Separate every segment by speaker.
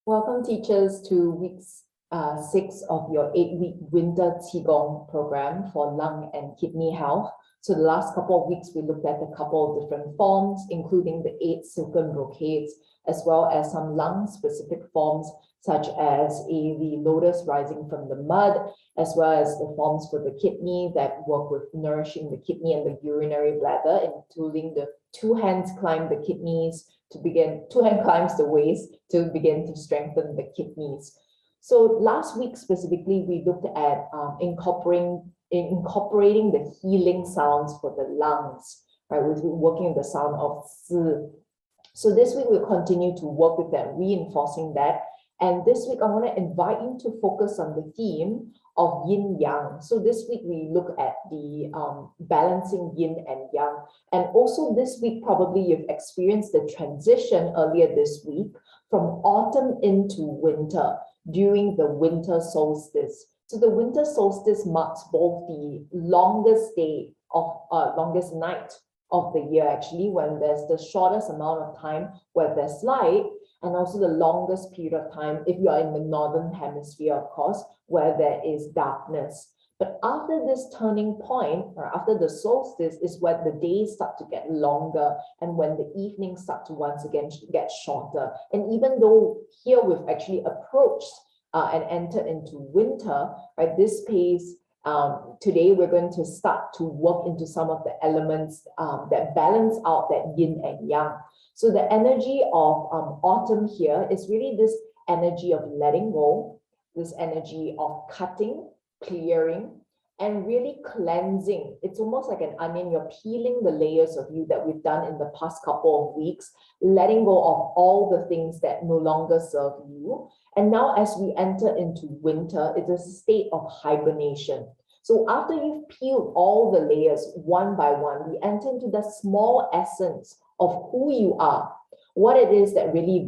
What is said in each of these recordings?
Speaker 1: Welcome teachers to week 6 of your 8-week winter Qigong program for lung and kidney health. So the last couple of weeks, we looked at a couple of different forms, including the 8 silken brocades, as well as some lung-specific forms, such as the Lotus rising from the mud, as well as the forms for the kidney that work with nourishing the kidney and the urinary bladder, including the 2 hands climb the kidneys, 2 hand climbs the waist to begin to strengthen the kidneys. So last week specifically, we looked at incorporating the healing sounds for the lungs, right? We've been working with the sound of Si. So this week we'll continue to work with that, reinforcing that. And this week I want to invite you to focus on the theme of yin yang. So this week we look at the balancing yin and yang. And also this week, probably you've experienced the transition earlier this week from autumn into winter during the winter solstice. So the winter solstice marks both the longest night of the year, actually, when there's the shortest amount of time where there's light, and also the longest period of time, if you are in the northern hemisphere, of course, where there is darkness. But after this turning point, or after the solstice, is when the days start to get longer and when the evenings start to once again get shorter. And even though here we've actually approached and entered into winter, right, this pace, today we're going to start to work into some of the elements that balance out that yin and yang. So the energy of autumn here is really this energy of letting go, this energy of cutting, clearing, and really cleansing. It's almost like an onion. You're peeling the layers of you that we've done in the past couple of weeks, letting go of all the things that no longer serve you. And now as we enter into winter, it is a state of hibernation. So after you've peeled all the layers one by one, we enter into the small essence of who you are, what it is that really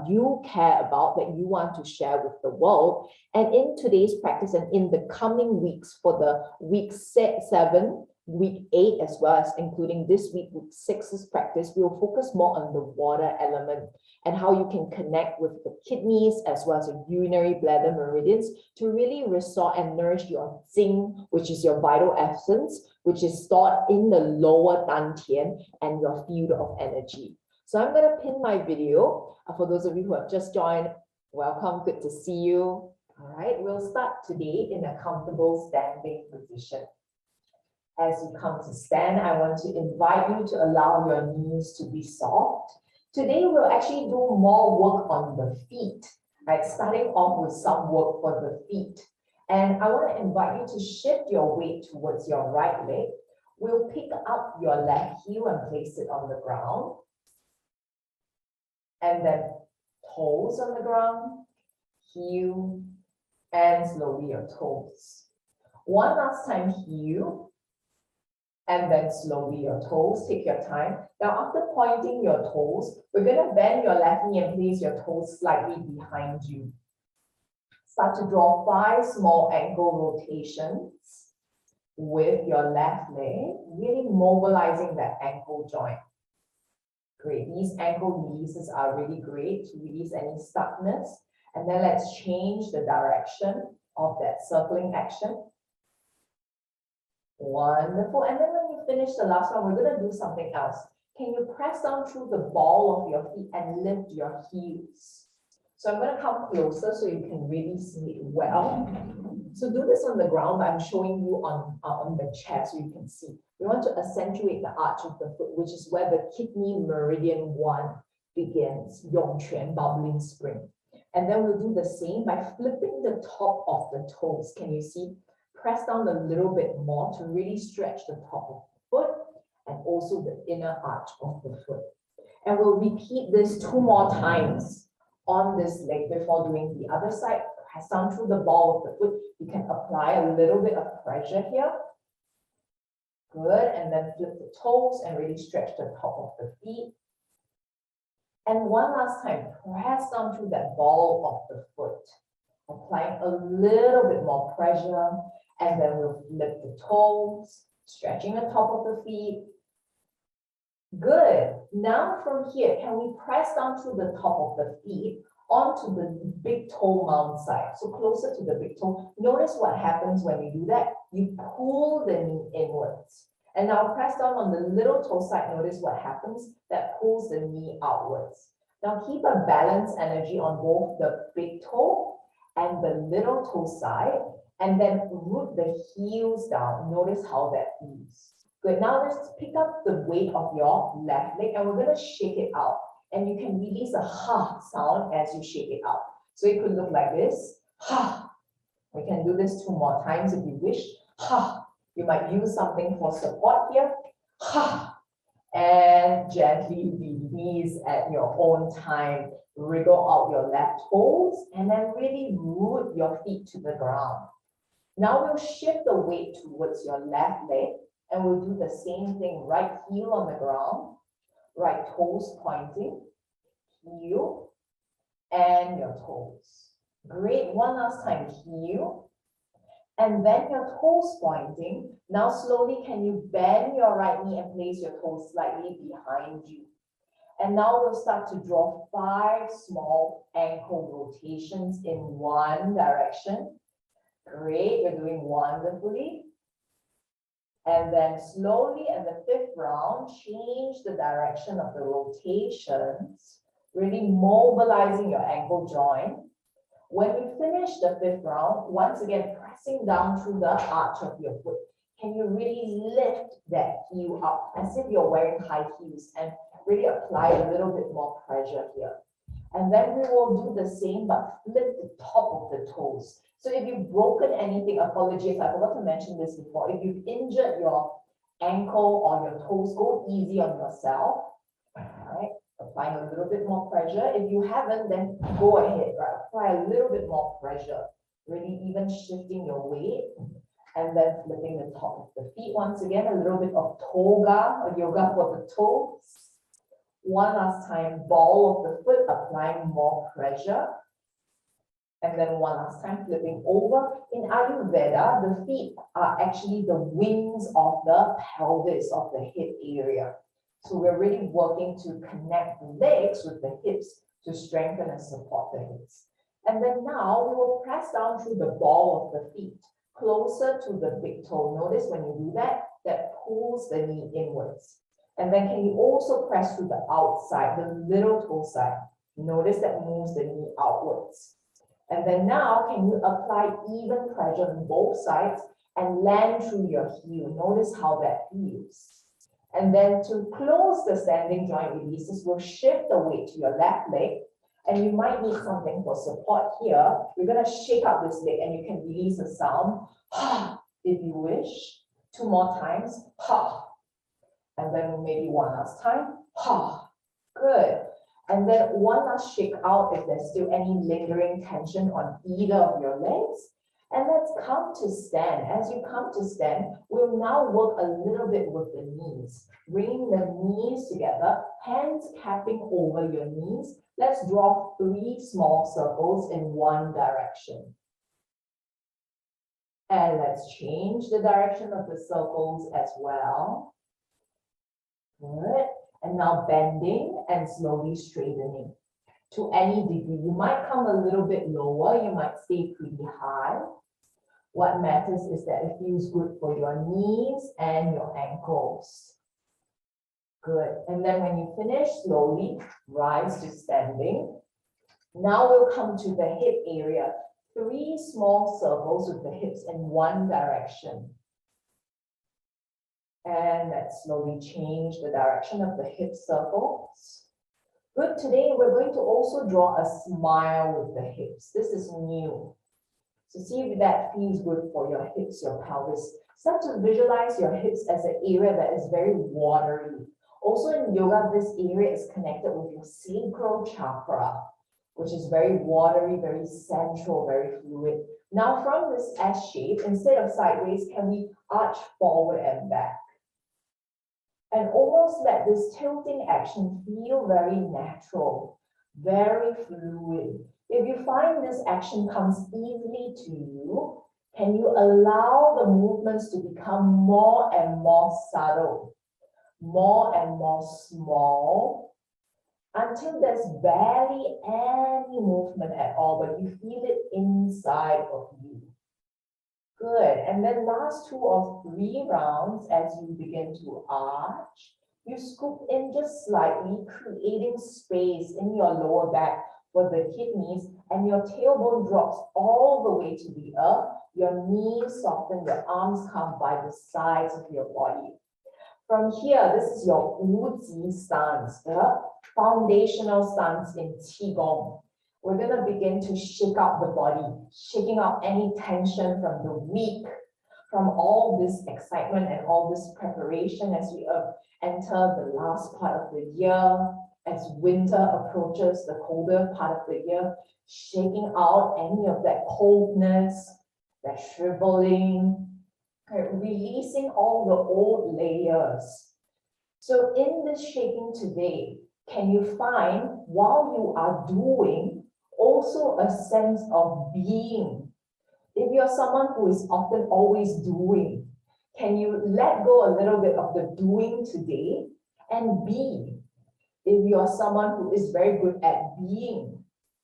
Speaker 1: you care about, that you want to share with the world. And in today's practice and in the coming weeks, for the week 7, week 8, as well as including this week 6's practice, we'll focus more on the water element and how you can connect with the kidneys as well as the urinary bladder meridians to really restore and nourish your Jing, which is your vital essence, which is stored in the lower dantian and your field of energy. So I'm going to pin my video. For those of you who have just joined, welcome, good to see you. All right, we'll start today in a comfortable standing position. As you come to stand, I want to invite you to allow your knees to be soft. Today, we'll actually do more work on the feet, right? Starting off with some work for the feet. And I want to invite you to shift your weight towards your right leg. We'll pick up your left heel and place it on the ground. And then toes on the ground, heel, and slowly your toes. One last time, heel, and then slowly your toes. Take your time. Now, after pointing your toes, we're going to bend your left knee and place your toes slightly behind you. Start to draw 5 small ankle rotations with your left leg, really mobilizing that ankle joint. Great. These ankle releases are really great to release any stuckness. And then let's change the direction of that circling action. Wonderful. And then when you finish the last one, we're going to do something else. Can you press down through the ball of your feet and lift your heels? So I'm going to come closer so you can really see it well. So do this on the ground, but I'm showing you on the chair so you can see. We want to accentuate the arch of the foot, which is where the kidney meridian 1 begins, Yongquan, bubbling spring. And then we'll do the same by flipping the top of the toes. Can you see? Press down a little bit more to really stretch the top of the foot and also the inner arch of the foot. And we'll repeat this 2 more times on this leg before doing the other side. Press down through the ball of the foot. You can apply a little bit of pressure here. Good. And then flip the toes and really stretch the top of the feet. And one last time, press down through that ball of the foot. Applying a little bit more pressure. And then we'll flip the toes, stretching the top of the feet. Good. Now from here, can we press down to the top of the feet onto the big toe mount side. So closer to the big toe. Notice what happens when you do that. You pull the knee inwards. And now press down on the little toe side. Notice what happens. That pulls the knee outwards. Now keep a balanced energy on both the big toe and the little toe side. And then root the heels down. Notice how that feels. Good. Now let's pick up the weight of your left leg and we're going to shake it out. And you can release a ha sound as you shake it out. So it could look like this. Ha. We can do this 2 more times if you wish. Ha. You might use something for support here. Ha. And gently release at your own time. Wriggle out your left toes and then really root your feet to the ground. Now we'll shift the weight towards your left leg and we'll do the same thing. Right heel on the ground, right toes pointing, heel and your toes. Great. One last time, heel and then your toes pointing. Now slowly can you bend your right knee and place your toes slightly behind you. And now we'll start to draw 5 small ankle rotations in one direction. Great, you're doing wonderfully. And then slowly at the 5th round, change the direction of the rotations, really mobilizing your ankle joint. When you finish the 5th round, once again, pressing down through the arch of your foot, can you really lift that heel up as if you're wearing high heels and really apply a little bit more pressure here. And then we will do the same, but flip the top of the toes. So if you've broken anything, apologies, I forgot to mention this before. If you've injured your ankle or your toes, go easy on yourself. All right, applying a little bit more pressure. If you haven't, then go ahead, right? Apply a little bit more pressure. Really even shifting your weight. And then flipping the top of the feet. Once again, a little bit of toga or yoga for the toes. One last time, ball of the foot, applying more pressure. And then one last time, flipping over. In Ayurveda, the feet are actually the wings of the pelvis, of the hip area. So we're really working to connect the legs with the hips to strengthen and support the hips. And then now we will press down through the ball of the feet, closer to the big toe. Notice when you do that, that pulls the knee inwards. And then can you also press through the outside, the little toe side. Notice that moves the knee outwards. And then now can you apply even pressure on both sides and land through your heel. Notice how that feels. And then to close the standing joint releases, we'll shift the weight to your left leg. And you might need something for support here. We're going to shake out this leg and you can release a sound, if you wish. 2 more times, and then maybe one last time, good. And then one last shake out if there's still any lingering tension on either of your legs. And let's come to stand. As you come to stand, we'll now work a little bit with the knees. Bringing the knees together, hands capping over your knees. Let's draw 3 small circles in one direction. And let's change the direction of the circles as well. Good. And now bending and slowly straightening to any degree. You might come a little bit lower. You might stay pretty high. What matters is that it feels good for your knees and your ankles. Good. And then when you finish, slowly rise to standing. Now we'll come to the hip area. 3 small circles with the hips in one direction. And let's slowly change the direction of the hip circles. Good. Today we're going to also draw a smile with the hips. This is new. So see if that feels good for your hips, your pelvis. Start to visualize your hips as an area that is very watery. Also in yoga, this area is connected with your sacral chakra, which is very watery, very central, very fluid. Now from this S shape, instead of sideways, can we arch forward and back? And almost let this tilting action feel very natural, very fluid. If you find this action comes easily to you, can you allow the movements to become more and more subtle, more and more small, until until there's barely any movement at all, but you feel it inside of you. Good. And then last 2 or 3 rounds, as you begin to arch, you scoop in just slightly, creating space in your lower back for the kidneys, and your tailbone drops all the way to the earth. Your knees soften, your arms come by the sides of your body. From here, this is your Wuji stance, the foundational stance in Qigong. We're going to begin to shake out the body, shaking out any tension from the week, from all this excitement and all this preparation as we enter the last part of the year, as winter approaches, the colder part of the year, shaking out any of that coldness, that shriveling, releasing all the old layers. So in this shaking today, can you find, while you are doing, also a sense of being? If you're someone who is often always doing, can you let go a little bit of the doing today and be? If you're someone who is very good at being,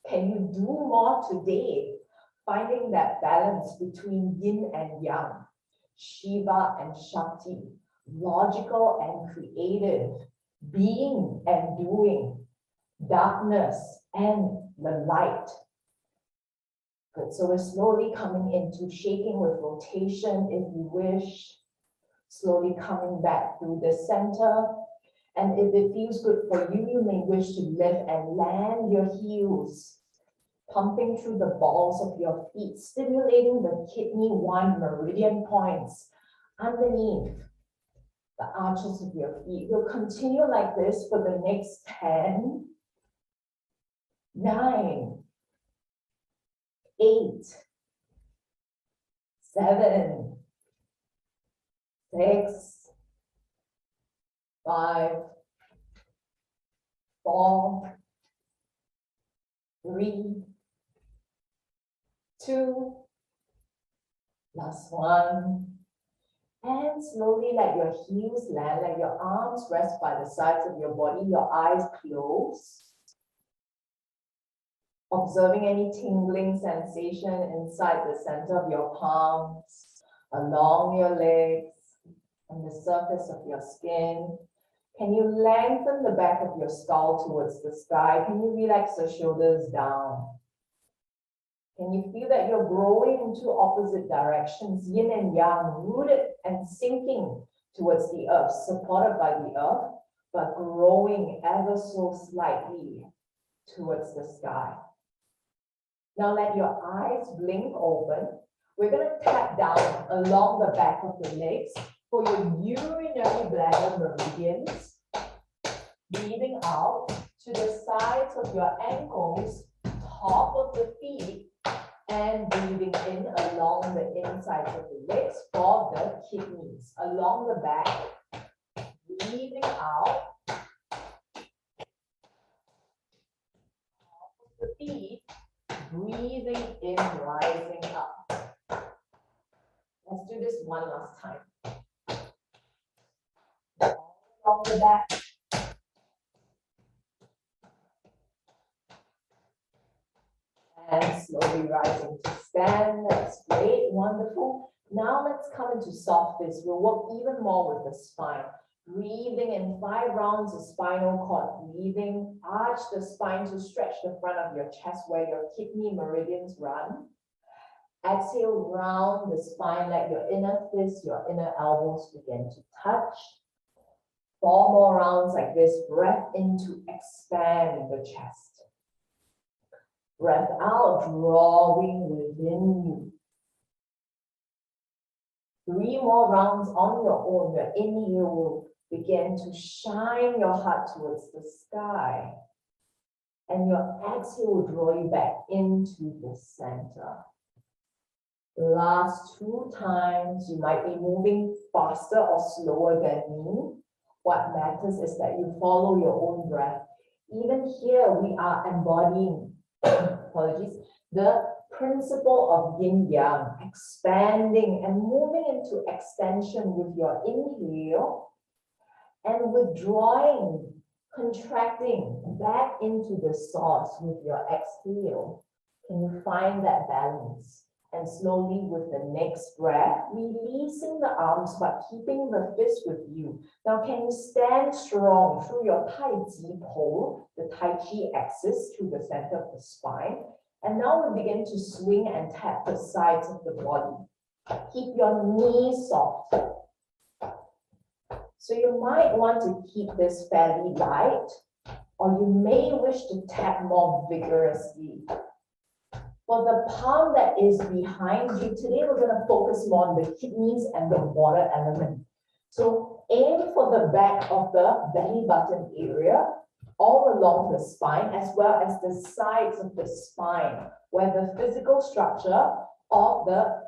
Speaker 1: can you do more today? Finding that balance between yin and yang, Shiva and Shakti, logical and creative, being and doing, darkness and the light. Good. So we're slowly coming into shaking with rotation, if you wish, slowly coming back through the center. And if it feels good for you, you may wish to lift and land your heels, pumping through the balls of your feet, stimulating the kidney 1 meridian points underneath the arches of your feet. We'll continue like this for the next 10, 9, 8, 7, 6, 5, 4, 3, 2, last 1. And slowly let your heels land, let your arms rest by the sides of your body, your eyes closed. Observing any tingling sensation inside the center of your palms, along your legs, and the surface of your skin. Can you lengthen the back of your skull towards the sky? Can you relax the shoulders down? Can you feel that you're growing into opposite directions, yin and yang, rooted and sinking towards the earth, supported by the earth, but growing ever so slightly towards the sky? Now let your eyes blink open. We're going to tap down along the back of the legs for your urinary bladder meridians, breathing out to the sides of your ankles, top of the feet, and breathing in along the insides of the legs for the kidneys. Along the back, breathing out, top of the feet, breathing in, rising up. Let's do this one last time. Along the back. And slowly rising to stand. That's great, wonderful. Now let's come into soft fist. We'll work even more with the spine. Breathing in 5 rounds of spinal cord breathing. Arch the spine to stretch the front of your chest where your kidney meridians run. Exhale, round the spine, let your inner fist, your inner elbows begin to touch. 4 more rounds like this. Breath in to expand the chest. Breath out, drawing within you. 3 more rounds on your own. Your inhale will begin to shine your heart towards the sky. And your exhale will draw you back into the center. Last 2 times, you might be moving faster or slower than me. What matters is that you follow your own breath. Even here, we are embodying apologies, the principle of yin-yang, expanding and moving into extension with your inhale and withdrawing Contracting back into the source with your exhale. Can you find that balance? And slowly with the next breath, releasing the arms but keeping the fist with you. Now can you stand strong through your Tai Chi pole, the Tai Chi axis to the center of the spine. And now we begin to swing and tap the sides of the body. Keep your knees soft. So you might want to keep this fairly light, or you may wish to tap more vigorously. For the palm that is behind you, today we're going to focus more on the kidneys and the water element. So aim for the back of the belly button area, all along the spine, as well as the sides of the spine, where the physical structure of the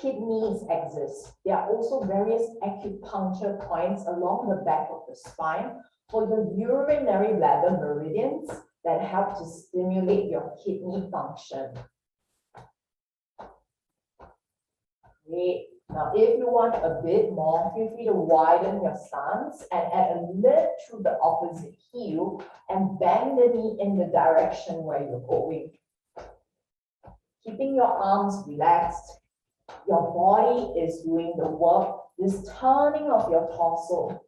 Speaker 1: kidneys exist. There are also various acupuncture points along the back of the spine for the urinary bladder meridians that help to stimulate your kidney function. Great. Now, if you want a bit more, feel free to widen your stance and add a lift through the opposite heel and bend the knee in the direction where you're going. Keeping your arms relaxed, your body is doing the work, this turning of your torso,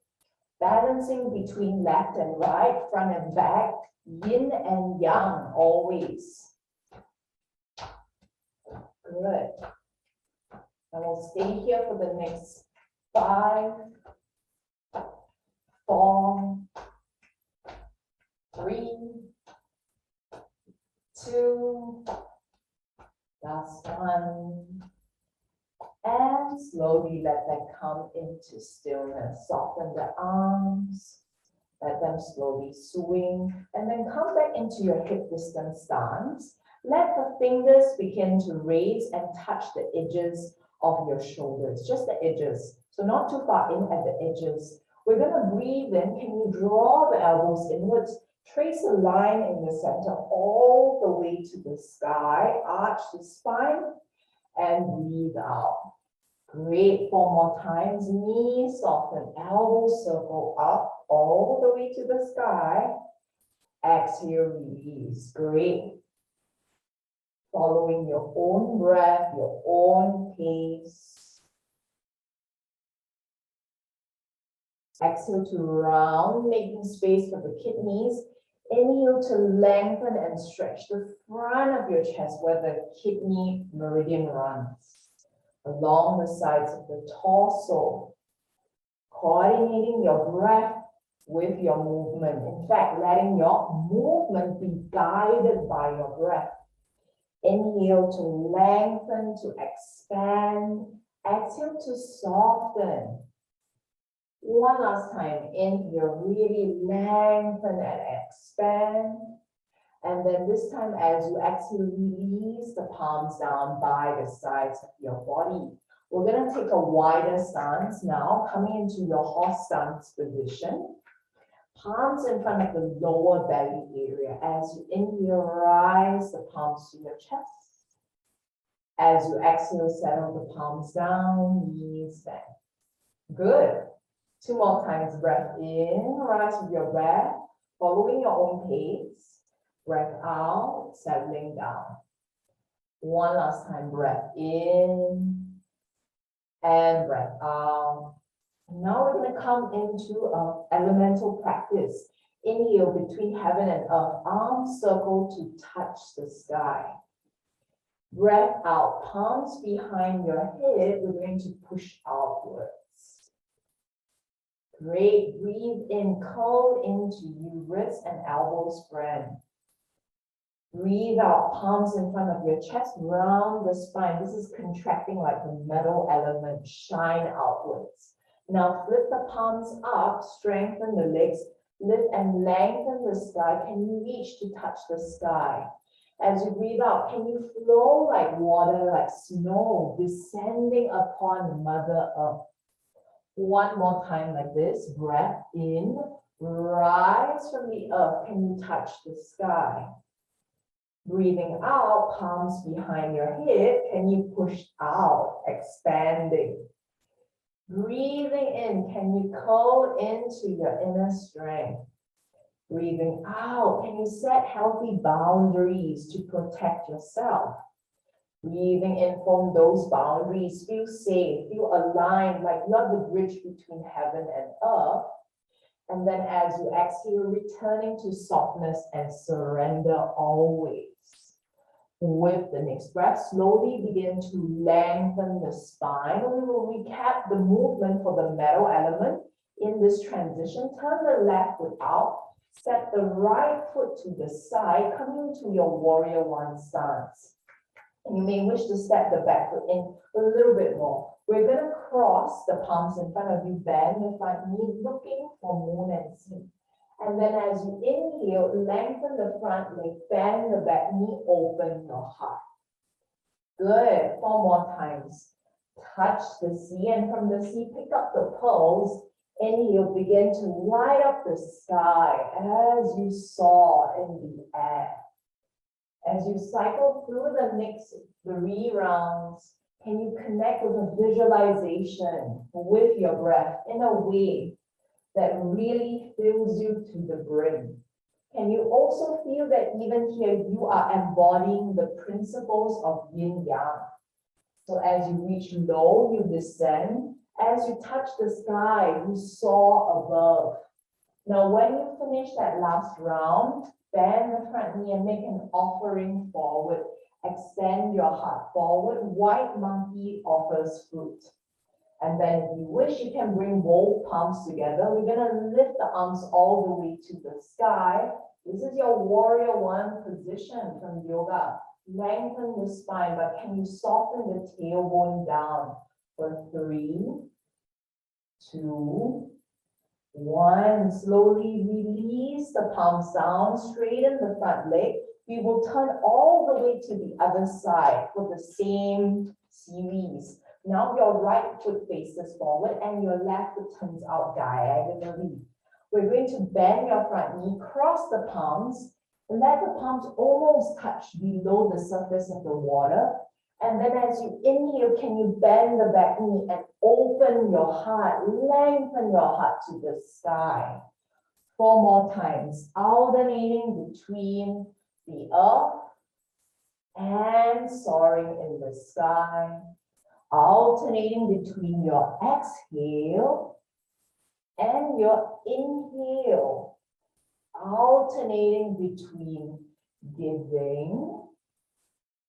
Speaker 1: balancing between left and right, front and back, yin and yang always. Good. And we'll stay here for the next 5, 4, 3, 2, last one. And slowly let them come into stillness. Soften the arms, let them slowly swing, and then come back into your hip distance stance. Let the fingers begin to raise and touch the edges of your shoulders, just the edges. So not too far in at the edges. We're going to breathe in. Can you draw the elbows inwards? Trace a line in the center all the way to the sky. Arch the spine and breathe out. Great. 4 more times. Knees soften, elbows circle up all the way to the sky. Exhale, release. Great. Following your own breath, your own pace. Exhale to round, making space for the kidneys. Inhale to lengthen and stretch the front of your chest where the kidney meridian runs. Along the sides of the torso. Coordinating your breath with your movement. In fact, letting your movement be guided by your breath. Inhale to lengthen, to expand. Exhale to soften. One last time. Inhale, really lengthen and expand. And then this time, as you exhale, release the palms down by the sides of your body. We're going to take a wider stance now, coming into your horse stance position. Palms in front of the lower belly area. As you inhale, rise the palms to your chest. As you exhale, settle the palms down, knees bend. Good. 2 more times. Breath in, rise with your breath, following your own pace. Breath out, settling down. 1 last time. Breath in and breath out. Now we're going to come into an elemental practice. Inhale between heaven and earth. Arms circle to touch the sky. Breath out. Palms behind your head. We're going to push outwards. Great. Breathe in. Curl into you. Wrists and elbows spread. Breathe out. Palms in front of your chest. Round the spine. This is contracting like the metal element. Shine outwards. Now flip the palms up, strengthen the legs, lift and lengthen the sky. Can you reach to touch the sky? As you breathe out, can you flow like water, like snow, descending upon Mother Earth? 1 more time like this. Breath in, rise from the earth. Can you touch the sky? Breathing out, palms behind your head. Can you push out, expanding? Breathing in, can you curl into your inner strength? Breathing out, can you set healthy boundaries to protect yourself? Breathing in from those boundaries, feel safe, feel aligned, like you're the bridge between heaven and earth. And then as you exhale, returning to softness and surrender always. With the next breath, slowly begin to lengthen the spine. We will recap the movement for the metal element in this transition. Turn the left foot out. Step the right foot to the side, coming to your warrior one stance. And you may wish to step the back foot in a little bit more. We're going to cross the palms in front of you, bend the front knee, looking for moon and sea. And then as you inhale, lengthen the front leg, bend the back knee, open your heart. Good. 4 more times. Touch the sea, and from the sea, pick up the pulse. Inhale, begin to light up the sky as you soar in the air. As you cycle through the next 3 rounds, can you connect with a visualization with your breath in a way that really fills you to the brim? Can you also feel that even here you are embodying the principles of yin yang? So as you reach low, you descend. As you touch the sky, you soar above. Now, when you finish that last round, bend the front knee and make an offering forward. Extend your heart forward. White monkey offers fruit. And then if you wish, you can bring both palms together. We're going to lift the arms all the way to the sky. This is your warrior one position from yoga. Lengthen the spine, but can you soften the tailbone down? For 3, 2, 1. Slowly release the palms down, straighten the front leg. We will turn all the way to the other side for the same series. Now your right foot faces forward and your left foot turns out diagonally. We're going to bend your front knee, cross the palms, and let the palms almost touch below the surface of the water. And then as you inhale, can you bend the back knee and open your heart, lengthen your heart to the sky. 4 more times, alternating between the earth and soaring in the sky. Alternating between your exhale and your inhale. Alternating between giving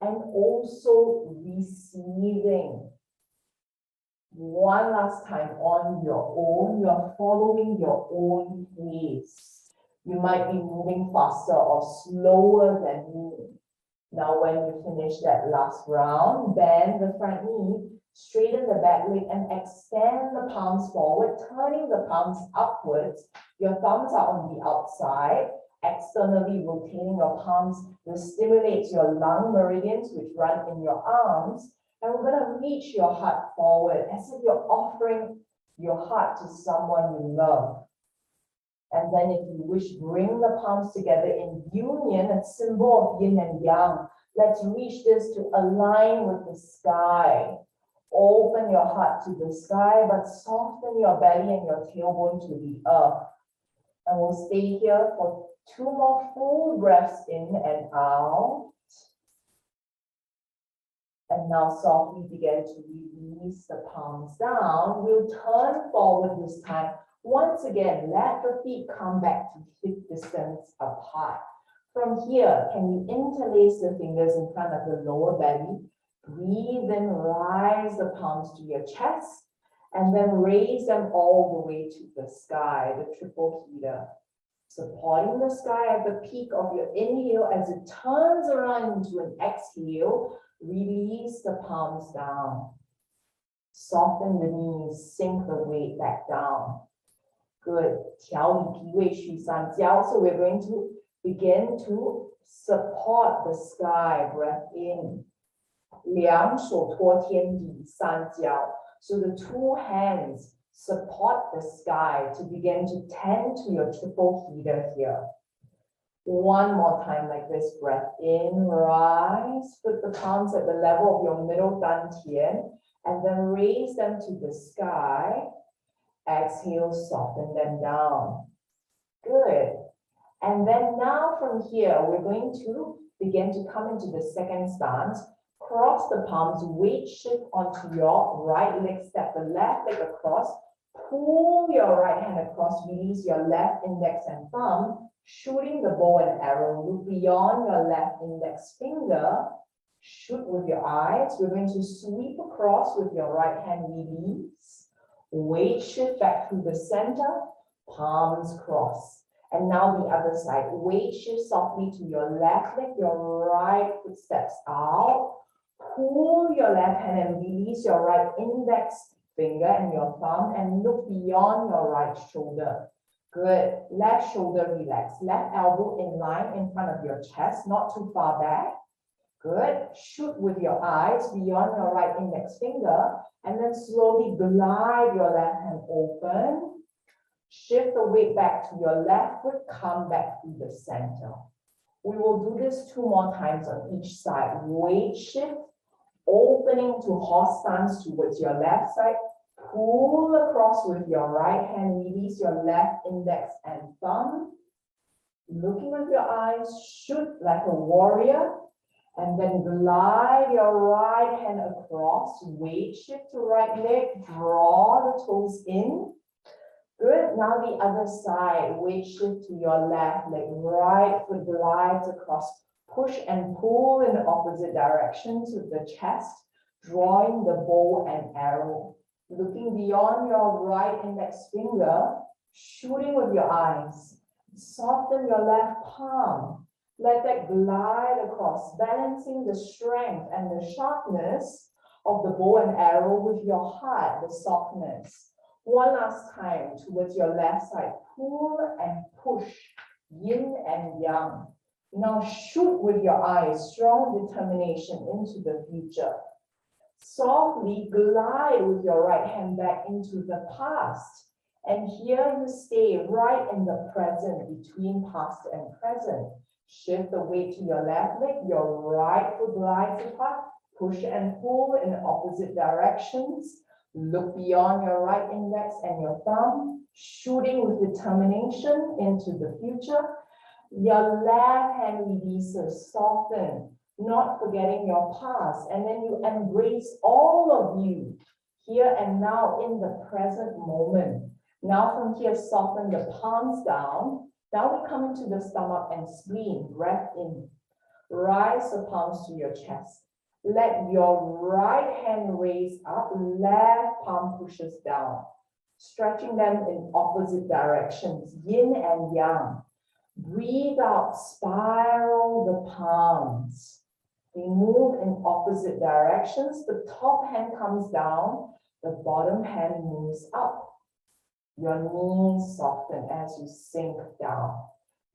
Speaker 1: and also receiving. One last time on your own, you're following your own pace. You might be moving faster or slower than me. Now, when you finish that last round, bend the front knee, straighten the back leg, and extend the palms forward, turning the palms upwards. Your thumbs are on the outside. Externally rotating your palms. This stimulates your lung meridians, which run in your arms. And we're going to reach your heart forward as if you're offering your heart to someone you love. And then if you wish, bring the palms together in union, a symbol of yin and yang. Let's reach this to align with the sky. Open your heart to the sky, but soften your belly and your tailbone to the earth. And we'll stay here for 2 more full breaths in and out. And now softly begin to release the palms down. We'll turn forward this time. Once again, let the feet come back to hip distance apart. From here, can you interlace the fingers in front of the lower belly? Breathe in, rise the palms to your chest, and then raise them all the way to the sky, the triple heater. Supporting the sky at the peak of your inhale as it turns around into an exhale, release the palms down. Soften the knees, sink the weight back down. Good. 调理脾胃祛三焦. So we're going to begin to support the sky. Breath in. 两手托天地三焦. So the 2 hands support the sky to begin to tend to your triple heater here. 1 more time like this. Breath in, rise. Put the palms at the level of your middle dantian and then raise them to the sky. Exhale, soften them down. Good. And then now from here, we're going to begin to come into the second stance. Cross the palms, weight shift onto your right leg, step the left leg across, pull your right hand across, release your left index and thumb, shooting the bow and arrow, look beyond your left index finger, shoot with your eyes. We're going to sweep across with your right hand, release, weight shift back through the center, palms cross. And now the other side, weight shift softly to your left leg, your right foot steps out, pull your left hand and release your right index finger and your thumb and look beyond your right shoulder. Good. Left shoulder relax. Left elbow in line in front of your chest, not too far back. Good. Shoot with your eyes beyond your right index finger and then slowly glide your left hand open. Shift the weight back to your left foot, come back through the center. We will do this 2 more times on each side. Weight shift, opening to horse stance towards your left side. Pull across with your right hand, release your left index and thumb. Looking with your eyes, shoot like a warrior. And then glide your right hand across, weight shift to right leg, draw the toes in. Good, now the other side, weight shift to your left leg, right foot glides across, push and pull in opposite directions with the chest, drawing the bow and arrow. Looking beyond your right index finger, shooting with your eyes. Soften your left palm. Let that glide across, balancing the strength and the sharpness of the bow and arrow with your heart, the softness. One last time towards your left side, pull and push, yin and yang. Now shoot with your eyes, strong determination into the future. Softly glide with your right hand back into the past. And here you stay right in the present, between past and present. Shift the weight to your left leg, your right foot glides apart, push and pull in opposite directions. Look beyond your right index and your thumb, shooting with determination into the future. Your left hand releases, soften, not forgetting your past. And then you embrace all of you here and now in the present moment. Now from here, soften the palms down. Now we come into the stomach and spleen, breath in. Rise the palms to your chest. Let your right hand raise up, left palm pushes down, stretching them in opposite directions, yin and yang. Breathe out, spiral the palms. We move in opposite directions. The top hand comes down, the bottom hand moves up. Your knees soften as you sink down.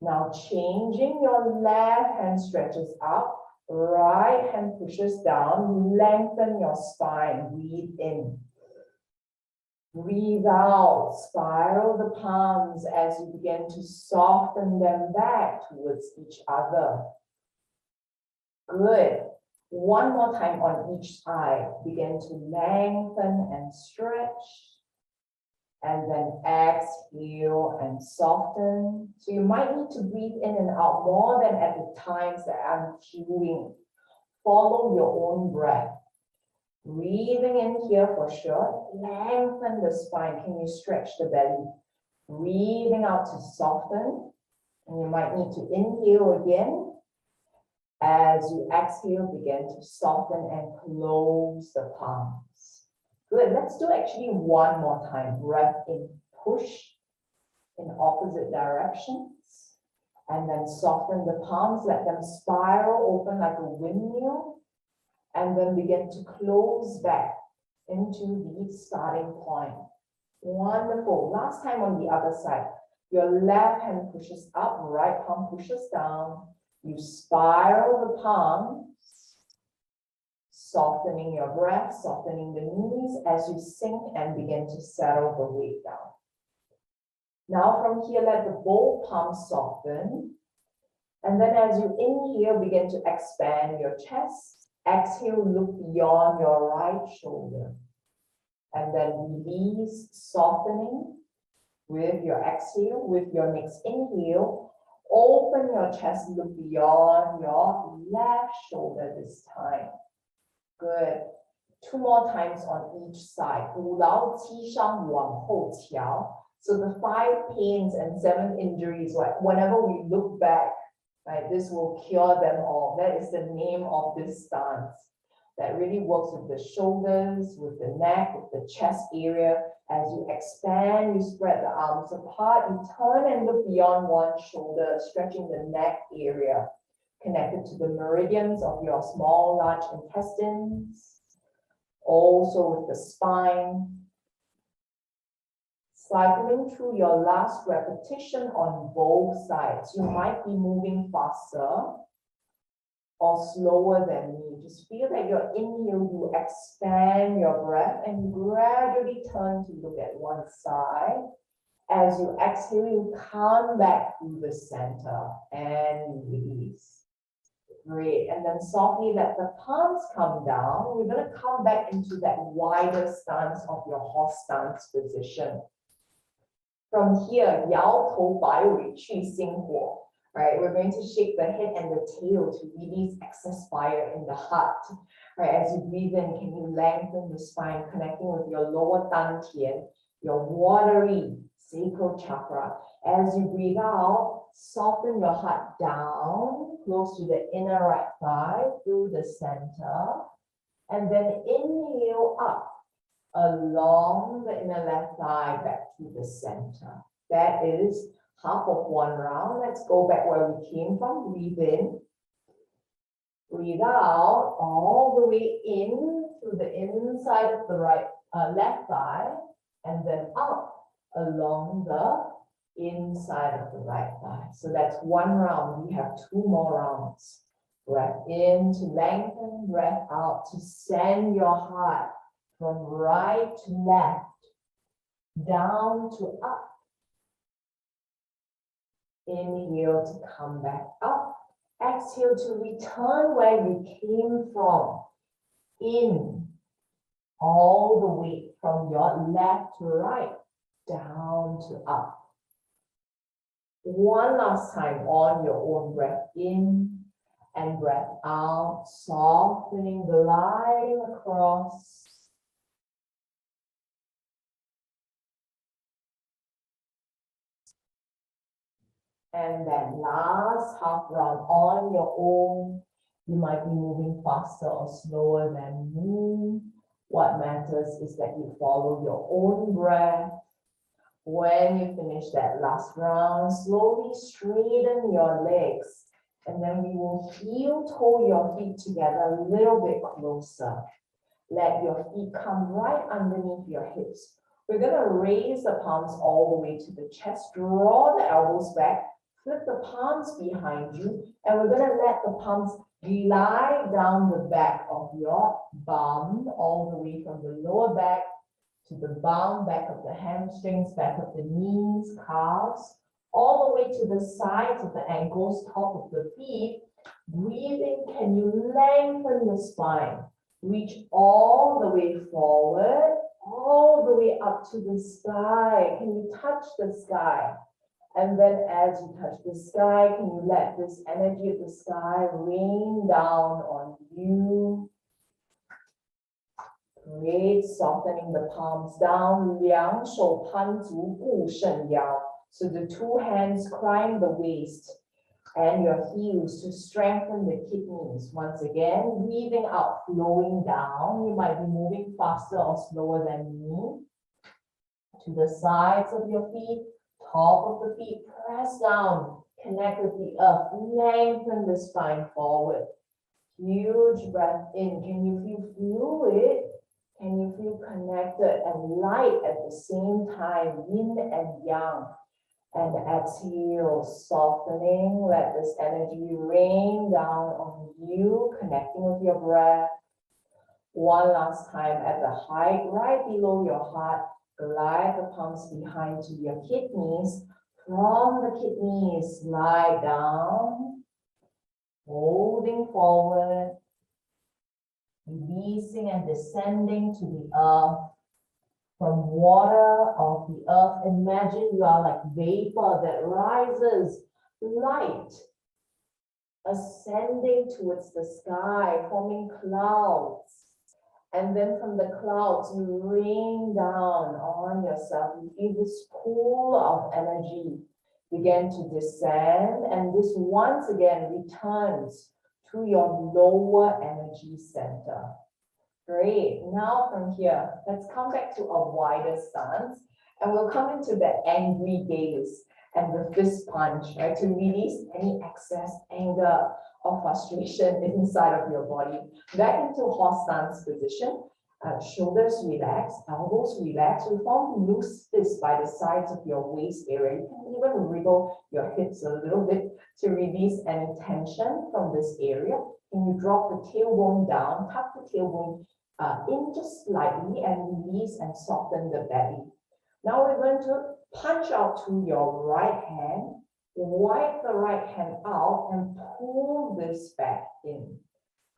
Speaker 1: Now changing, your left hand stretches up. Right hand pushes down, lengthen your spine, breathe in. Breathe out, spiral the palms as you begin to soften them back towards each other. Good. One more time on each side. Begin to lengthen and stretch. And then exhale and soften. So you might need to breathe in and out more than at the times that I'm cueing. Follow your own breath. Breathing in here for sure. Lengthen the spine. Can you stretch the belly? Breathing out to soften. And you might need to inhale again. As you exhale, begin to soften and close the palms. Good, let's do actually one more time. Breath in, push in opposite directions. And then soften the palms, let them spiral open like a windmill. And then begin to close back into the starting point. Wonderful. Last time on the other side. Your left hand pushes up, right palm pushes down. You spiral the palms. Softening your breath, softening the knees as you sink and begin to settle the weight down. Now from here, let the both palms soften. And then as you inhale, begin to expand your chest. Exhale, look beyond your right shoulder. And then release, softening with your exhale. With your next inhale, Open your chest, look beyond your left shoulder this time. Good. 2 more times on each side. 五劳七伤往后瞧. So the 5 pains and 7 injuries, right? Whenever we look back, right, this will cure them all. That is the name of this stance. That really works with the shoulders, with the neck, with the chest area. As you expand, you spread the arms apart, you turn and look beyond one shoulder, stretching the neck area, connected to the meridians of your small, large intestines. Also with the spine. Cycling through your last repetition on both sides. You might be moving faster or slower than me. Just feel that your inhale, you expand your breath and gradually turn to look at one side. As you exhale, you come back through the center and release. Great. And then softly let the palms come down. We're going to come back into that wider stance of your horse stance position. From here, 摇头摆尾去心火. Right, we're going to shake the head and the tail to release excess fire in the heart. Right, as you breathe in, can you lengthen the spine, connecting with your lower dantian, your watery sacral chakra. As you breathe out, soften your heart down, close to the inner right thigh, through the center. And then inhale up, along the inner left thigh, back to the center. That is half of one round. Let's go back where we came from. Breathe in. Breathe out all the way in through the inside of the left thigh, and then up along the inside of the right thigh. So that's one round. We have 2 more rounds. Breath in to lengthen, breath out to send your heart from right to left, down to up. Inhale to come back up. Exhale to return where you came from. In. All the way from your left to right, down to up. One last time on your own. Breath in and breath out, softening, gliding across. And then last half round on your own. You might be moving faster or slower than me. What matters is that you follow your own breath. When you finish that last round, slowly straighten your legs. And then we will heel toe your feet together a little bit closer. Let your feet come right underneath your hips. We're going to raise the palms all the way to the chest. Draw the elbows back. Flip the palms behind you, and we're going to let the palms glide down the back of your bum, all the way from the lower back to the bum, back of the hamstrings, back of the knees, calves, all the way to the sides of the ankles, top of the feet. Breathing, can you lengthen the spine? Reach all the way forward, all the way up to the sky. Can you touch the sky? And then as you touch the sky, can you let this energy of the sky rain down on you? Great, softening the palms down. 两手攀足顾肾腰. So the 2 hands climb the waist and your heels to strengthen the kidneys. Once again, breathing out, flowing down. You might be moving faster or slower than me. To the sides of your feet. Top of the feet, press down, connect with the earth, lengthen the spine forward. Huge breath in. Can you feel fluid? Can you feel connected and light at the same time, yin and yang? And exhale, softening, let this energy rain down on you, connecting with your breath. One last time at the height, right below your heart. Glide the palms behind to your kidneys. From the kidneys, slide down, holding forward, releasing and descending to the earth. From water of the earth, imagine you are like vapor that rises light ascending towards the sky, forming clouds. And then from the clouds, you rain down on yourself. You feel this pool of energy begin to descend, and this once again returns to your lower energy center. Great. Now from here, let's come back to a wider stance, and we'll come into the angry gaze and the fist punch, right, to release any excess anger or frustration inside of your body. Back into horse stance position. Shoulders relax, elbows relax. We form loose fists by the sides of your waist area. You can even wriggle your hips a little bit to release any tension from this area. And you drop the tailbone down, tuck the tailbone in just slightly and release and soften the belly. Now we're going to punch out to your right hand, wipe the right hand out and pull this back in.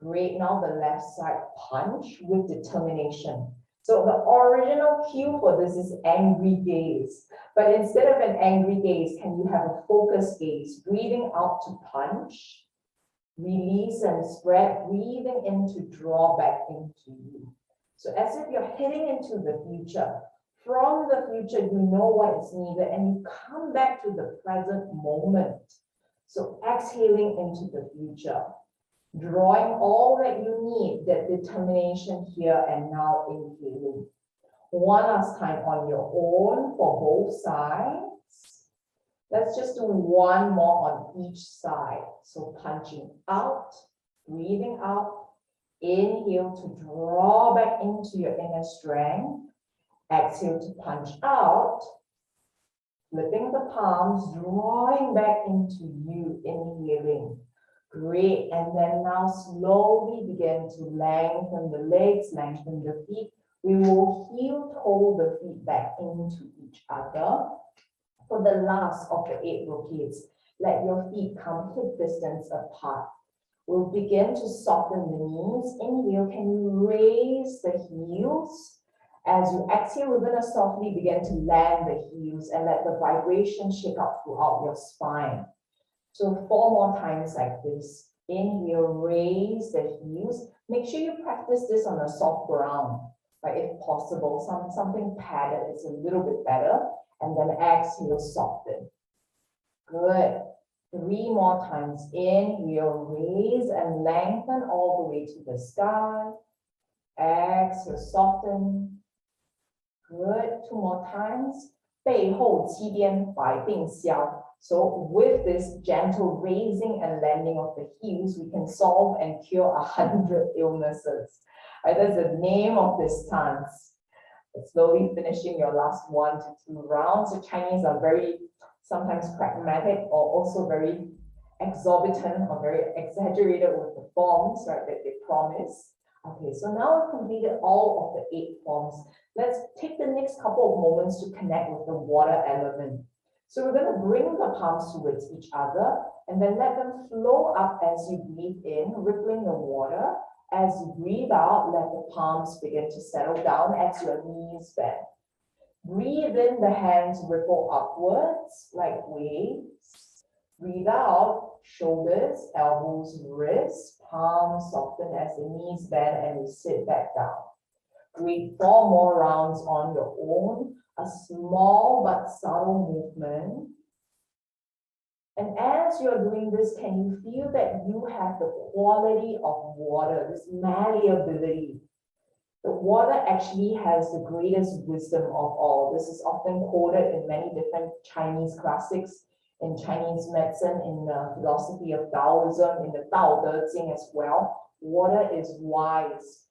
Speaker 1: Great, now the left side punch with determination. So the original cue for this is angry gaze. But instead of an angry gaze, can you have a focused gaze? Breathing out to punch, release and spread, breathing in to draw back into you. So as if you're heading into the future. From the future, you know what is needed and you come back to the present moment. So exhaling into the future, drawing all that you need, that determination here and now, inhaling. One last time on your own for both sides. Let's just do one more on each side. So punching out, breathing out, inhale to draw back into your inner strength. Exhale to punch out, flipping the palms, drawing back into you, inhaling. Great, and then now slowly begin to lengthen the legs, lengthen the feet. We will heel toe the feet back into each other. For the last of the 8 brocades, let your feet come hip distance apart. We'll begin to soften the knees. Inhale, can you raise the heels? As you exhale, we're going to softly begin to land the heels and let the vibration shake out throughout your spine. So 4 more times like this. Inhale, raise the heels. Make sure you practice this on a soft ground, right? If possible, something padded is a little bit better. And then exhale, soften. Good. 3 more times. Inhale, raise and lengthen all the way to the sky. Exhale, soften. Good. 2 more times. 背后七边百病消. So with this gentle raising and landing of the heels, we can solve and cure 100 illnesses. Right, that's the name of this stance. Slowly finishing your last 1 to 2 rounds. The Chinese are very sometimes pragmatic or also very exorbitant or very exaggerated with the forms, right, that they promise. Okay, so now we've completed all of the 8 forms. Let's take the next couple of moments to connect with the water element. So we're going to bring the palms towards each other and then let them flow up as you breathe in, rippling the water. As you breathe out, let the palms begin to settle down as your knees bend. Breathe in, the hands ripple upwards like waves. Breathe out, shoulders, elbows, wrists, palms soften as the knees bend and you sit back down. Great, 4 more rounds on your own. A small but subtle movement. And as you're doing this, can you feel that you have the quality of water, this malleability? The water actually has the greatest wisdom of all. This is often quoted in many different Chinese classics, in Chinese medicine, in the philosophy of Taoism, in the Tao Te Ching as well. Water is wise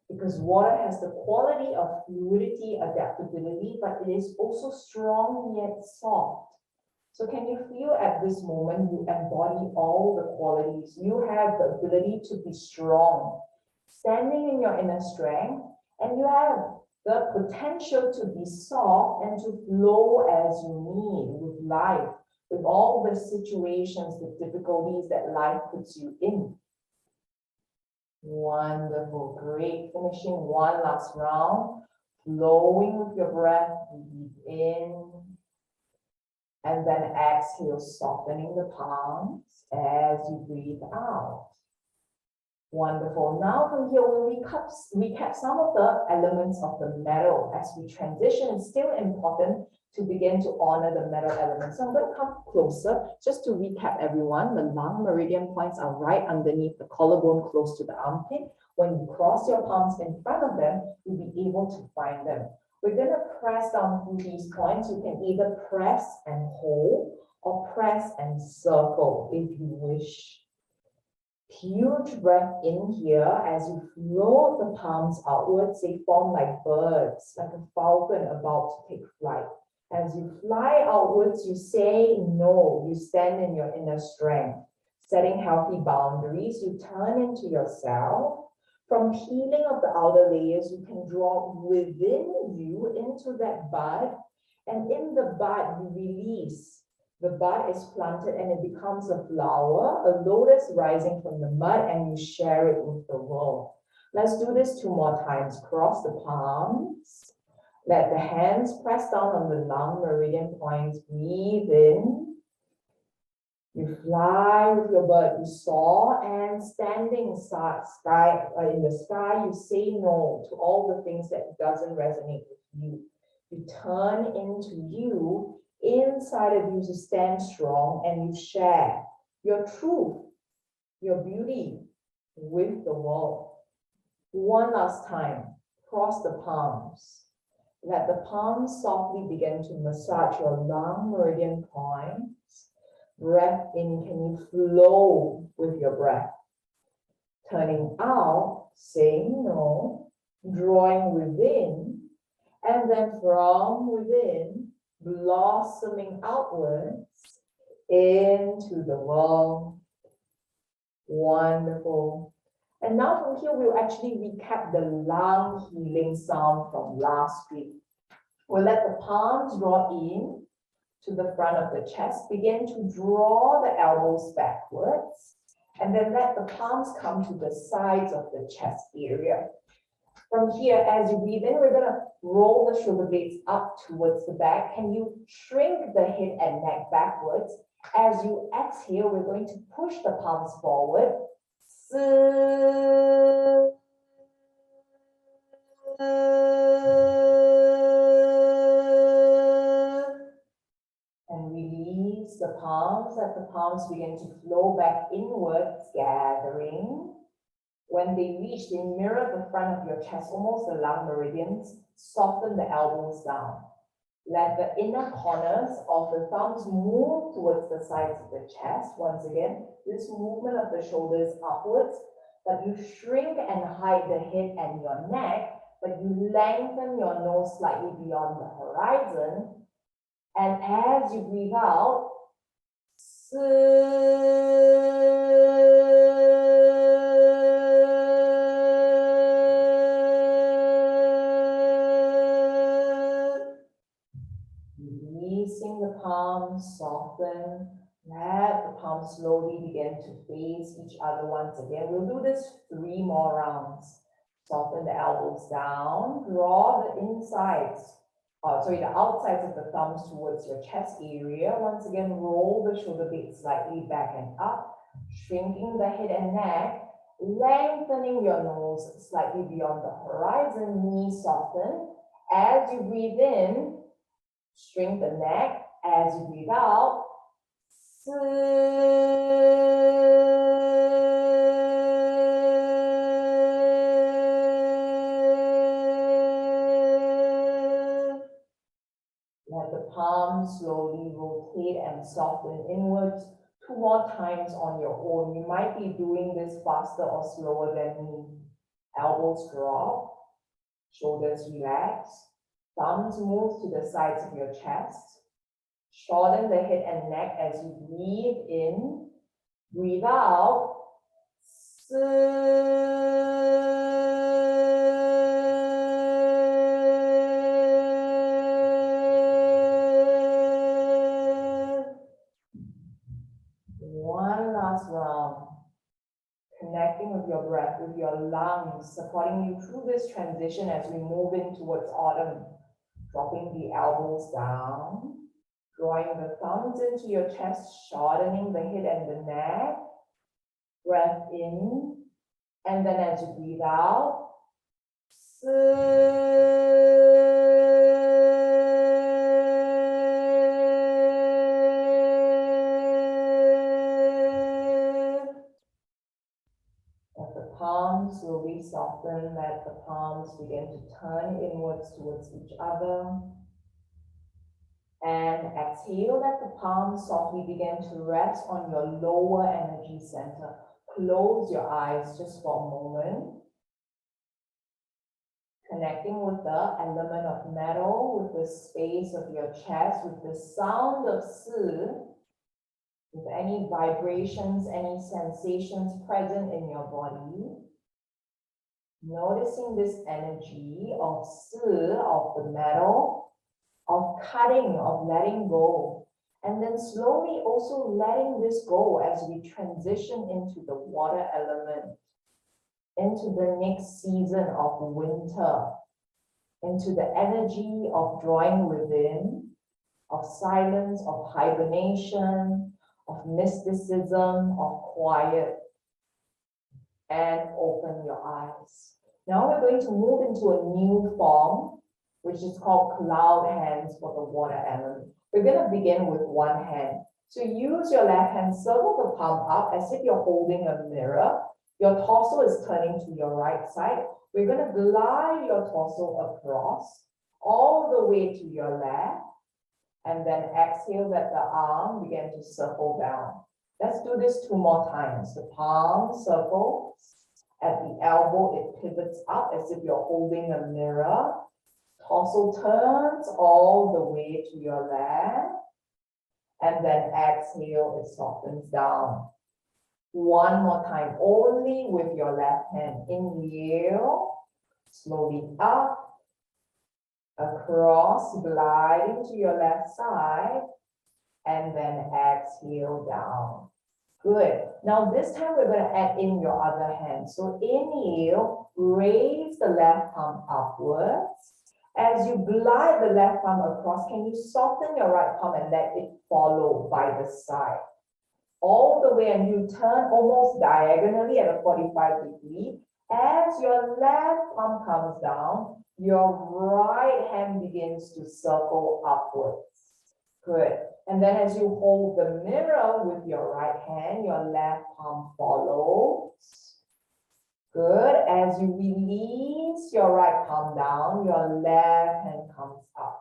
Speaker 1: because water has the quality of fluidity, adaptability, but it is also strong yet soft. So can you feel at this moment you embody all the qualities? You have the ability to be strong, standing in your inner strength, and you have the potential to be soft and to flow as you need with life, with all the situations, the difficulties that life puts you in. Wonderful, great. Finishing 1 last round, flowing with your breath. Breathe in And then exhale, softening the palms as you breathe out. Wonderful. Now from here, we'll recap some of the elements of the metal. As we transition, it's still important to begin to honor the metal elements. So I'm going to come closer just to recap everyone. The lung meridian points are right underneath the collarbone, close to the armpit. When you cross your palms in front of them, you'll be able to find them. We're going to press down through these points. You can either press and hold or press and circle if you wish. Huge breath in here as you float the palms outwards. They form like birds, like a falcon about to take flight. As you fly outwards, you say no. You stand in your inner strength, setting healthy boundaries. You turn into yourself. From peeling of the outer layers, you can draw within you into that bud. And in the bud, you release. The bud is planted and it becomes a flower, a lotus rising from the mud, and you share it with the world. Let's do this 2 more times. Cross the palms. Let the hands press down on the lung meridian points. Breathe in. You fly with your bird. You soar, and standing in the sky, you say no to all the things that doesn't resonate with you. You turn into you. Inside of you to stand strong, and you share your truth, your beauty with the world. One last time, cross the palms. Let the palms softly begin to massage your lung meridian points. Breath in, can you flow with your breath? Turning out, saying no, drawing within, and then from within, blossoming outwards into the world. Wonderful. And now from here, we'll actually recap the lung healing sound from last week. We'll let the palms draw in to the front of the chest. Begin to draw the elbows backwards. And then let the palms come to the sides of the chest area. From here, as you breathe in, we're going to roll the shoulder blades up towards the back. Can you shrink the head and neck backwards? As you exhale, we're going to push the palms forward. And release the palms. Let the palms begin to flow back inwards, gathering. When they reach, they mirror the front of your chest, almost the lung meridians. Soften the elbows down. Let the inner corners of the thumbs move towards the sides of the chest. Once again, this movement of the shoulders upwards, but you shrink and hide the head and your neck, but you lengthen your nose slightly beyond the horizon. And as you breathe out, releasing the palms, soften. Let the palms slowly begin to face each other once again. We'll do this 3 more rounds. Soften the elbows down. Draw the insides, the outsides of the thumbs towards your chest area. Once again, roll the shoulder blades slightly back and up, shrinking the head and neck, lengthening your nose slightly beyond the horizon. Knees soften. As you breathe in, shrink the neck. As you breathe out, let the palms slowly rotate and soften inwards 2 more times on your own. You might be doing this faster or slower than me. Elbows drop, shoulders relax, thumbs move to the sides of your chest. Shorten the head and neck as you breathe in. Breathe out. One last round. Connecting with your breath, with your lungs, supporting you through this transition as we move in towards autumn. Dropping the elbows down. Drawing the thumbs into your chest, shortening the head and the neck. Breath in, and then as you breathe out, let the palms slowly soften, let the palms begin to turn inwards towards each other. And exhale, let the palms softly begin to rest on your lower energy center. Close your eyes just for a moment. Connecting with the element of metal, with the space of your chest, with the sound of Si, with any vibrations, any sensations present in your body. Noticing this energy of Si, of the metal, of cutting, of letting go. And then slowly also letting this go as we transition into the water element, into the next season of winter, into the energy of drawing within, of silence, of hibernation, of mysticism, of quiet. And open your eyes. Now we're going to move into a new form, which is called cloud hands for the water element. We're going to begin with one hand. So use your left hand, circle the palm up as if you're holding a mirror. Your torso is turning to your right side. We're going to glide your torso across all the way to your left. And then exhale, let the arm begin to circle down. Let's do this 2 more times. The palm circles. At the elbow, it pivots up as if you're holding a mirror. Torso turns all the way to your left. And then exhale, it softens down. 1 more time, only with your left hand. Inhale, slowly up, across, gliding to your left side, and then exhale down. Good. Now this time we're going to add in your other hand. So inhale, raise the left palm upwards. As you glide the left palm across, can you soften your right palm and let it follow by the side? All the way, and you turn almost diagonally at a 45-degree. As your left palm comes down, your right hand begins to circle upwards. Good. And then as you hold the mirror with your right hand, your left palm follows. Good. As you release your right palm down, your left hand comes up.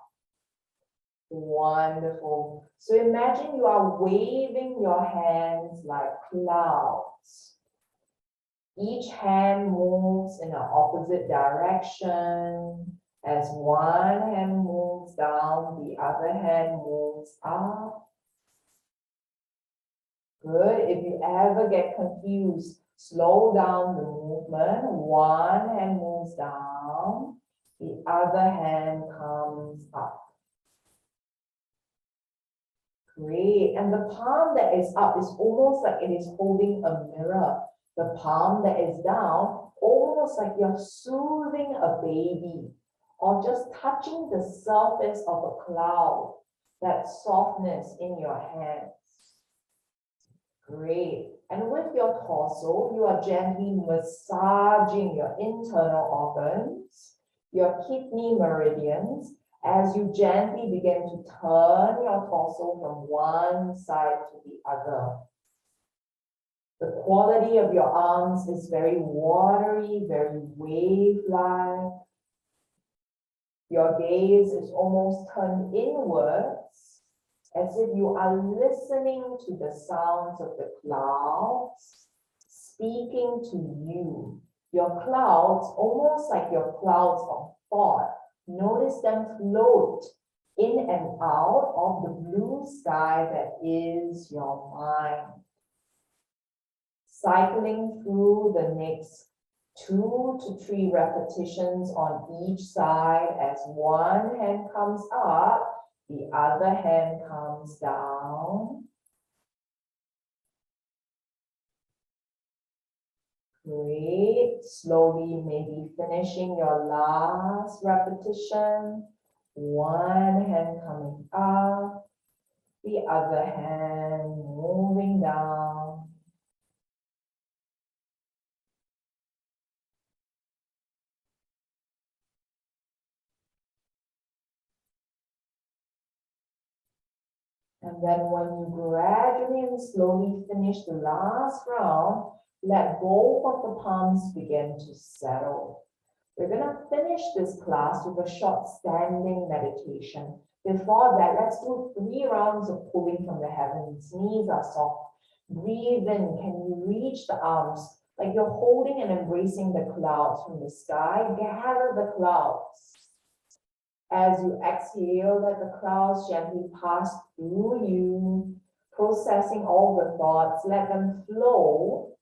Speaker 1: Wonderful. So imagine you are waving your hands like clouds. Each hand moves in an opposite direction. As one hand moves down, the other hand moves up. Good. If you ever get confused, slow down the movement. One hand moves down, the other hand comes up. Great. And the palm that is up is almost like it is holding a mirror. The palm that is down, almost like you're soothing a baby or just touching the surface of a cloud, that softness in your hands. Great. And with your torso, you are gently massaging your internal organs, your kidney meridians, as you gently begin to turn your torso from one side to the other. The quality of your arms is very watery, very wave-like. Your gaze is almost turned inwards, as if you are listening to the sounds of the clouds speaking to you. Your clouds, almost like your clouds of thought, notice them float in and out of the blue sky that is your mind. Cycling through the next 2 to 3 repetitions on each side. As one hand comes up, the other hand comes down. Great. Slowly, maybe finishing your last repetition. One hand coming up, The other hand moving down. And then when you gradually and slowly finish the last round, let both of the palms begin to settle. We're going to finish this class with a short standing meditation. Before that, let's do 3 rounds of pulling from the heavens. Knees are soft. Breathe in. Can you reach the arms like you're holding and embracing the clouds from the sky? Gather the clouds. As you exhale, let the clouds gently pass through you, processing all the thoughts. Let them flow.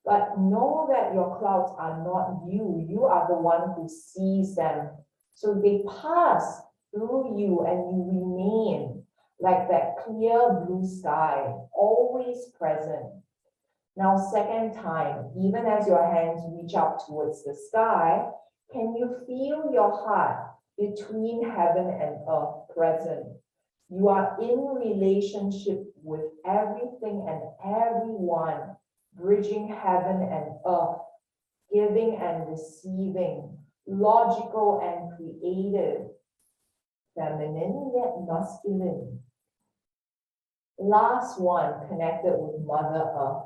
Speaker 1: But know that your clouds are not you. You are the one who sees them. So they pass through you and you remain like that clear blue sky, always present. Now, second time, even as your hands reach up towards the sky, can you feel your heart between heaven and earth present? You are in relationship with everything and everyone, bridging heaven and earth, giving and receiving, logical and creative, feminine yet masculine. Last one, connected with Mother Earth.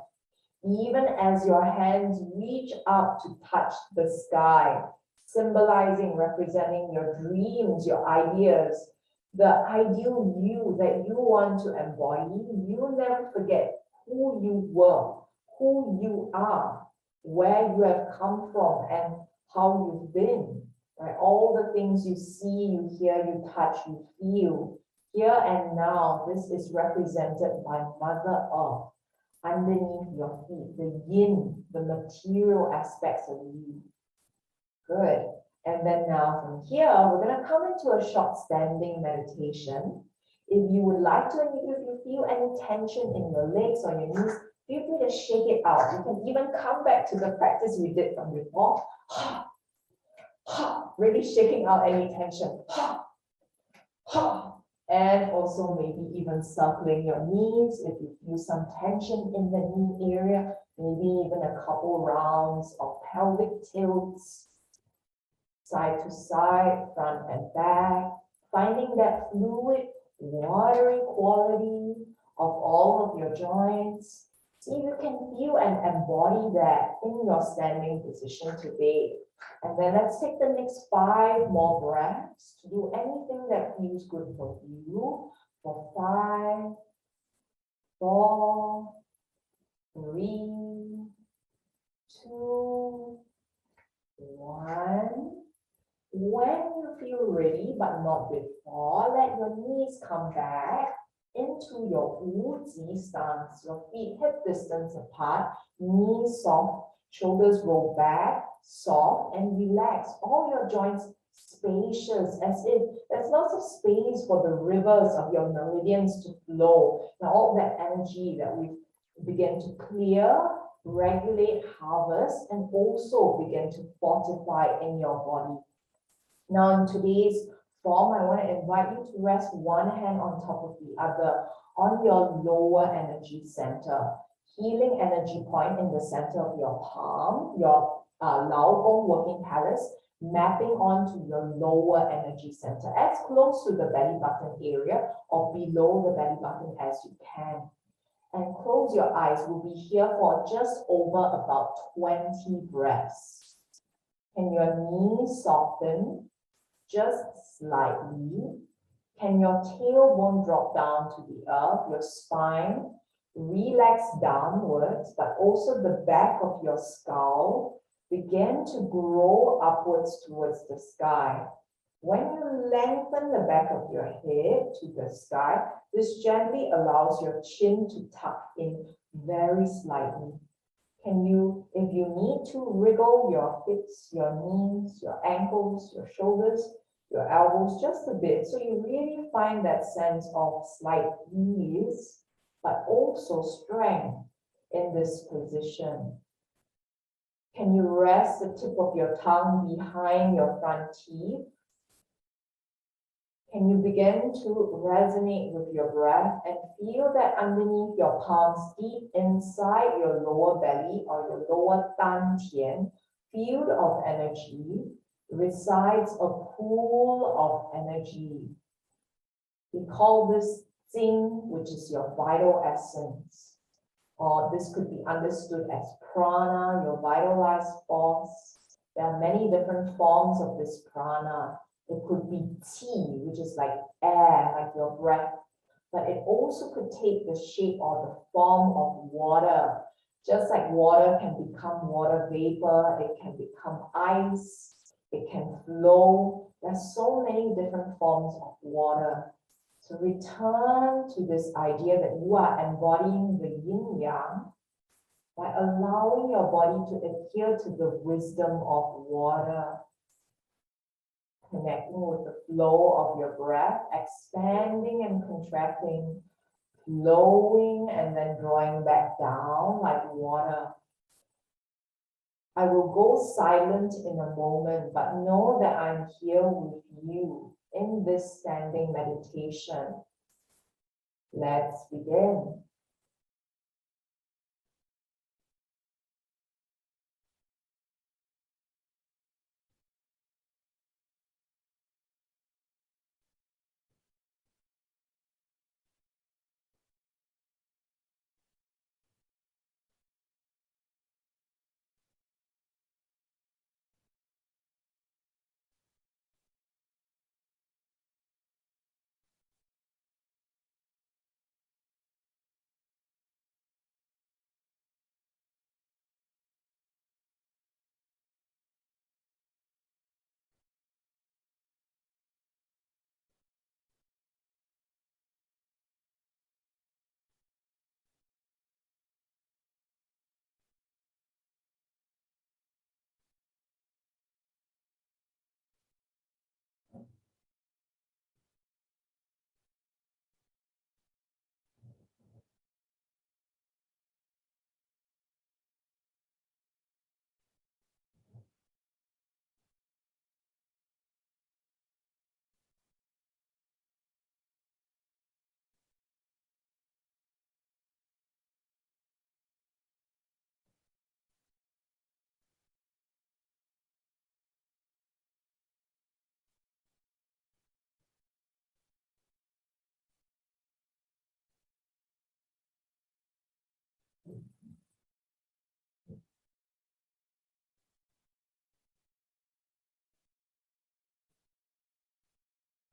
Speaker 1: Even as your hands reach up to touch the sky, symbolizing, representing your dreams, your ideas, the ideal you that you want to embody, you never forget who you were, who you are, where you have come from, and how you've been. Right? All the things you see, you hear, you touch, you feel. Here and now, this is represented by Mother Earth underneath your feet, the yin, the material aspects of you. Good. And then now from here, we're going to come into a short standing meditation. If you would like to, and if you feel any tension in your legs or your knees, feel free to shake it out. You can even come back to the practice we did from before. Really shaking out any tension. And also maybe even circling your knees if you feel some tension in the knee area, maybe even a couple rounds of pelvic tilts, side to side, front and back, finding that fluid, watery quality of all of your joints. See if you can feel and embody that in your standing position today. And then let's take the next 5 more breaths to do anything that feels good for you. For 5, 4, 3, 2, 1. When you feel ready, but not before, let your knees come back into your Wu-Zi stance. Your feet hip distance apart, knees soft, shoulders roll back, soft and relaxed. All your joints spacious, as if there's lots of space for the rivers of your meridians to flow. Now all that energy that we begin to clear, regulate, harvest, and also begin to fortify in your body. Now in today's form, I want to invite you to rest one hand on top of the other on your lower energy center. Healing energy point in the center of your palm, your Lao Gong working palace, mapping onto your lower energy center, as close to the belly button area or below the belly button as you can. And close your eyes. We'll be here for just over about 20 breaths. Can your knees soften just slightly? Can your tailbone drop down to the earth, your spine relax downwards, but also the back of your skull begin to grow upwards towards the sky. When you lengthen the back of your head to the sky, this gently allows your chin to tuck in very slightly. Can you, if you need to, wriggle your hips, your knees, your ankles, your shoulders, your elbows just a bit, so you really find that sense of slight ease, but also strength in this position. Can you rest the tip of your tongue behind your front teeth? Can you begin to resonate with your breath and feel that underneath your palms, deep inside your lower belly or your lower dantian field of energy resides a pool of energy. We call this Jing, which is your vital essence. Or this could be understood as prana, your vitalized force. There are many different forms of this prana. It could be qi, which is like air, like your breath, but it also could take the shape or the form of water. Just like water can become water vapor, it can become ice, it can flow. There's so many different forms of water. So return to this idea that you are embodying the yin-yang by allowing your body to adhere to the wisdom of water, connecting with the flow of your breath, expanding and contracting, flowing and then drawing back down like water. I will go silent in a moment, but know that I'm here with you in this standing meditation. Let's begin.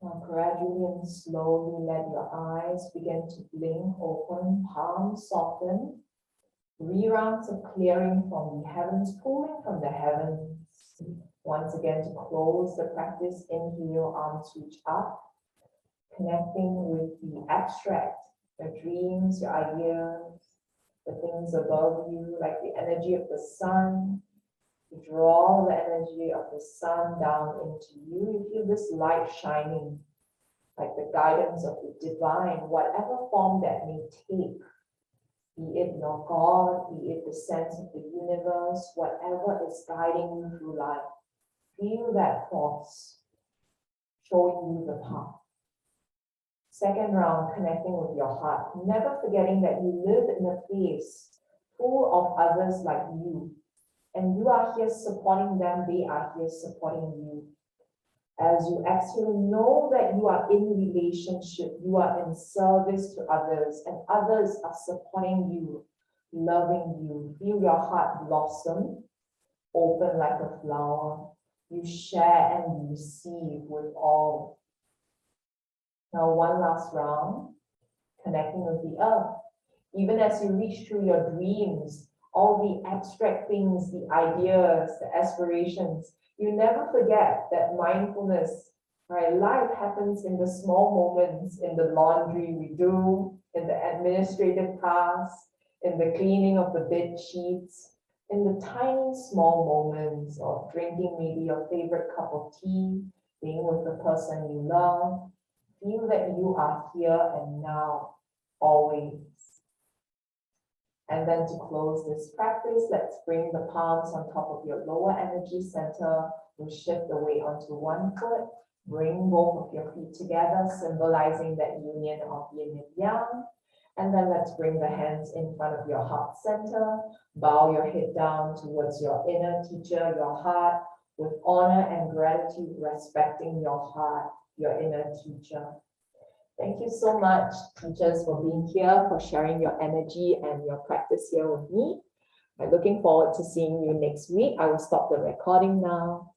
Speaker 1: Now gradually and slowly let your eyes begin to blink open, palms soften, rerounds of clearing from the heavens, pulling from the heavens. Once again to close the practice, inhale, arms reach up, connecting with the abstract, your dreams, your ideas, the things above you, like the energy of the sun. You draw the energy of the sun down into you. You feel this light shining, like the guidance of the divine, whatever form that may take, be it your God, be it the sense of the universe, whatever is guiding you through life. Feel that force showing you the path. Second round, connecting with your heart, never forgetting that you live in a place full of others like you. And you are here supporting them, they are here supporting you. As you exhale, know that you are in relationship, you are in service to others, and others are supporting you, loving you. Feel your heart blossom, open like a flower. You share and receive with all. Now, one last round, connecting with the earth. Even as you reach through your dreams, all the abstract things, the ideas, the aspirations, you never forget that mindfulness, right? Life happens in the small moments, in the laundry we do, in the administrative tasks, in the cleaning of the bed sheets, in the tiny small moments of drinking maybe your favorite cup of tea, being with the person you love. Feel that you are here and now, always. And then to close this practice, let's bring the palms on top of your lower energy center. We'll shift the weight onto one foot. Bring both of your feet together, symbolizing that union of yin and yang. And then let's bring the hands in front of your heart center. Bow your head down towards your inner teacher, your heart, with honor and gratitude, respecting your heart, your inner teacher. Thank you so much, teachers, for being here, for sharing your energy and your practice here with me. I'm looking forward to seeing you next week. I will stop the recording now.